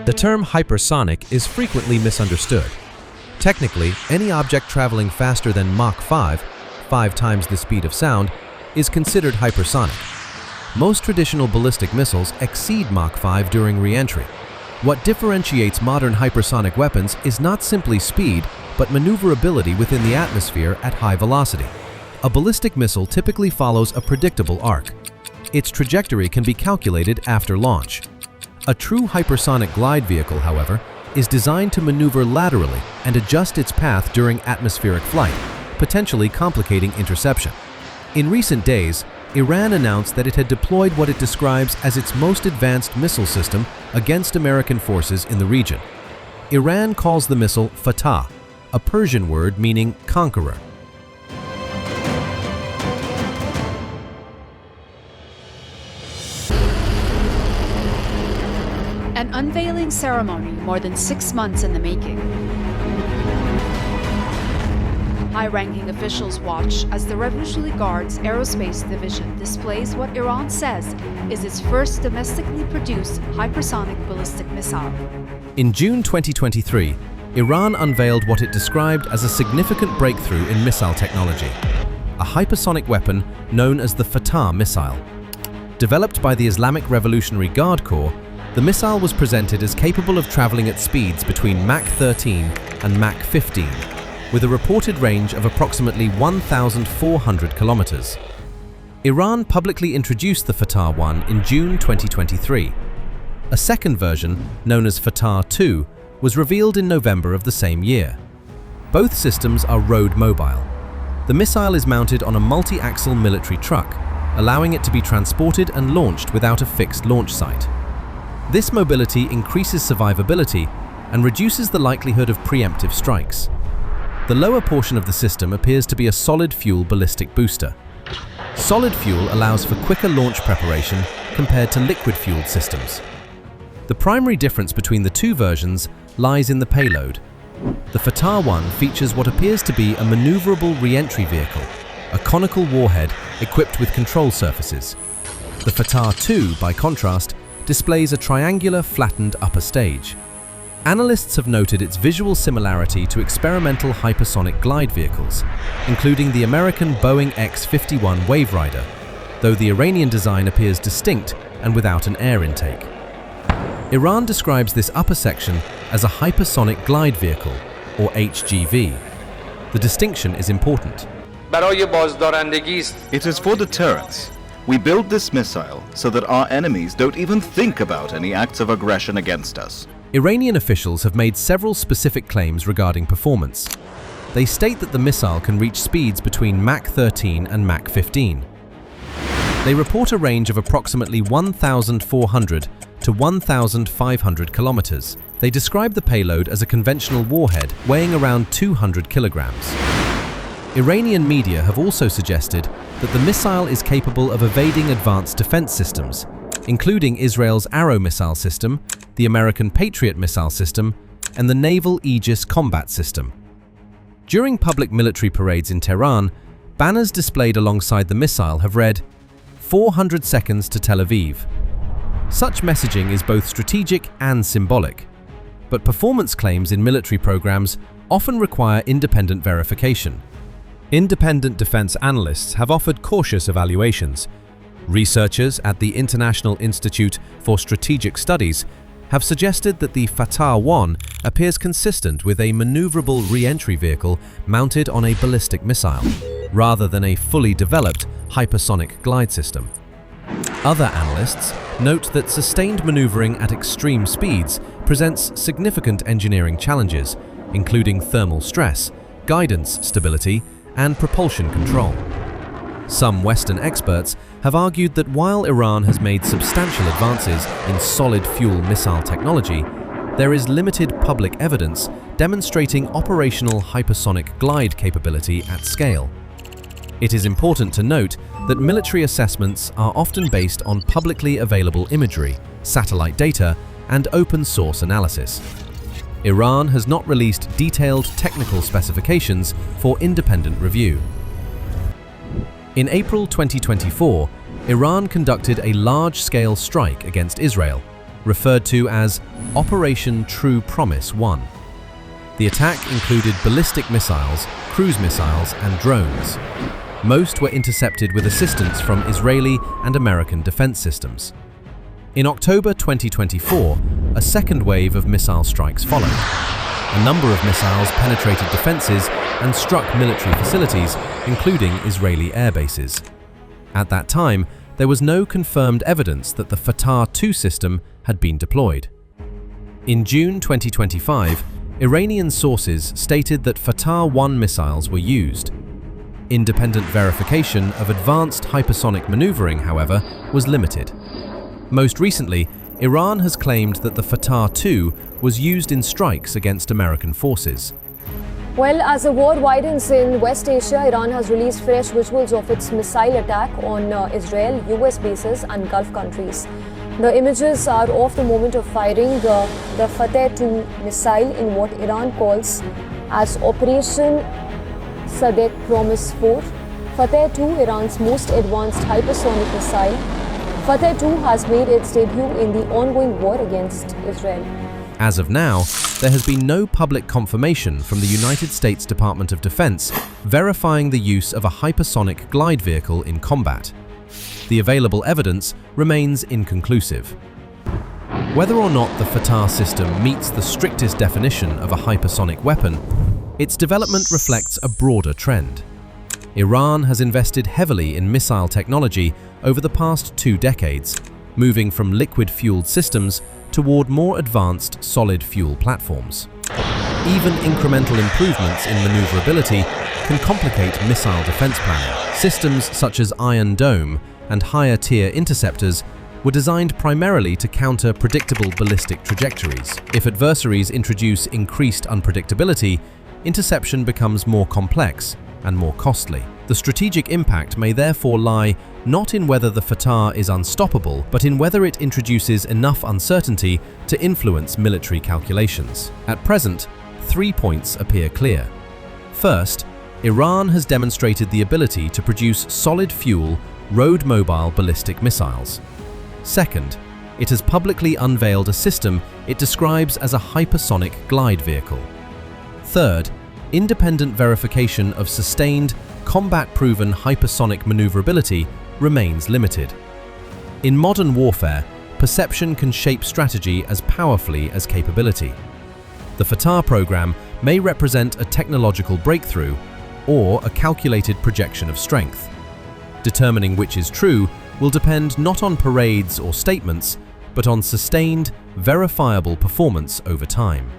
The term hypersonic is frequently misunderstood. Technically, any object traveling faster than Mach 5, 5 times the speed of sound, is considered hypersonic. Most traditional ballistic missiles exceed Mach 5 during re-entry. What differentiates modern hypersonic weapons is not simply speed, but maneuverability within the atmosphere at high velocity. A ballistic missile typically follows a predictable arc. Its trajectory can be calculated after launch. A true hypersonic glide vehicle, however, is designed to maneuver laterally and adjust its path during atmospheric flight, potentially complicating interception. In recent days, Iran announced that it had deployed what it describes as its most advanced missile system against American forces in the region. Iran calls the missile Fattah, a Persian word meaning conqueror. An unveiling ceremony more than 6 months in the making. High-ranking officials watch as the Revolutionary Guard's Aerospace Division displays what Iran says is its first domestically produced hypersonic ballistic missile. In June 2023, Iran unveiled what it described as a significant breakthrough in missile technology, a hypersonic weapon known as the Fattah missile. Developed by the Islamic Revolutionary Guard Corps, the missile was presented as capable of traveling at speeds between Mach 13 and Mach 15, with a reported range of approximately 1,400 kilometers. Iran publicly introduced the Fattah-1 in June 2023. A second version, known as Fattah-2, was revealed in November of the same year. Both systems are road mobile. The missile is mounted on a multi-axle military truck, allowing it to be transported and launched without a fixed launch site. This mobility increases survivability and reduces the likelihood of preemptive strikes. The lower portion of the system appears to be a solid-fuel ballistic booster. Solid fuel allows for quicker launch preparation compared to liquid-fueled systems. The primary difference between the two versions lies in the payload. The Fattah-1 features what appears to be a maneuverable re-entry vehicle, a conical warhead equipped with control surfaces. The Fattah-2, by contrast, displays a triangular, flattened upper stage. Analysts have noted its visual similarity to experimental hypersonic glide vehicles, including the American Boeing X-51 Waverider, though the Iranian design appears distinct and without an air intake. Iran describes this upper section as a hypersonic glide vehicle, or HGV. The distinction is important. It is for deterrence. We build this missile so that our enemies don't even think about any acts of aggression against us. Iranian officials have made several specific claims regarding performance. They state that the missile can reach speeds between Mach 13 and Mach 15. They report a range of approximately 1,400 to 1,500 kilometers. They describe the payload as a conventional warhead weighing around 200 kilograms. Iranian media have also suggested that the missile is capable of evading advanced defense systems, including Israel's Arrow missile system, the American Patriot missile system, and the Naval Aegis combat system. During public military parades in Tehran, banners displayed alongside the missile have read, "400 seconds to Tel Aviv." Such messaging is both strategic and symbolic, but performance claims in military programs often require independent verification. Independent defense analysts have offered cautious evaluations. Researchers at the International Institute for Strategic Studies have suggested that the Fattah-1 appears consistent with a maneuverable re-entry vehicle mounted on a ballistic missile, rather than a fully developed hypersonic glide system. Other analysts note that sustained maneuvering at extreme speeds presents significant engineering challenges, including thermal stress, guidance stability, and propulsion control. Some Western experts have argued that while Iran has made substantial advances in solid-fuel missile technology, there is limited public evidence demonstrating operational hypersonic glide capability at scale. It is important to note that military assessments are often based on publicly available imagery, satellite data, and open-source analysis. Iran has not released detailed technical specifications for independent review. In April 2024, Iran conducted a large-scale strike against Israel, referred to as Operation True Promise 1. The attack included ballistic missiles, cruise missiles, and drones. Most were intercepted with assistance from Israeli and American defense systems. In October 2024, a second wave of missile strikes followed. A number of missiles penetrated defenses and struck military facilities, including Israeli air bases. At that time, there was no confirmed evidence that the Fattah-2 system had been deployed. In June 2025, Iranian sources stated that Fattah-1 missiles were used. Independent verification of advanced hypersonic maneuvering, however, was limited. Most recently, Iran has claimed that the Fattah-2 was used in strikes against American forces. Well, as the war widens in West Asia, Iran has released fresh visuals of its missile attack on Israel, US bases and Gulf countries. The images are of the moment of firing the Fattah-2 missile in what Iran calls as Operation Sadek Promise 4. Fattah-2, Iran's most advanced hypersonic missile. Fattah-2 has made its debut in the ongoing war against Israel. As of now, there has been no public confirmation from the United States Department of Defense verifying the use of a hypersonic glide vehicle in combat. The available evidence remains inconclusive. Whether or not the Fattah system meets the strictest definition of a hypersonic weapon, its development reflects a broader trend. Iran has invested heavily in missile technology over the past 2 decades, moving from liquid-fueled systems toward more advanced solid-fuel platforms. Even incremental improvements in maneuverability can complicate missile defense planning. Systems such as Iron Dome and higher-tier interceptors were designed primarily to counter predictable ballistic trajectories. If adversaries introduce increased unpredictability, interception becomes more complex and more costly. The strategic impact may therefore lie not in whether the Fattah is unstoppable, but in whether it introduces enough uncertainty to influence military calculations. At present, 3 points appear clear. First, Iran has demonstrated the ability to produce solid-fuel, road-mobile ballistic missiles. Second, it has publicly unveiled a system it describes as a hypersonic glide vehicle. Third, independent verification of sustained, combat-proven hypersonic maneuverability remains limited. In modern warfare, perception can shape strategy as powerfully as capability. The Fattah program may represent a technological breakthrough or a calculated projection of strength. Determining which is true will depend not on parades or statements, but on sustained, verifiable performance over time.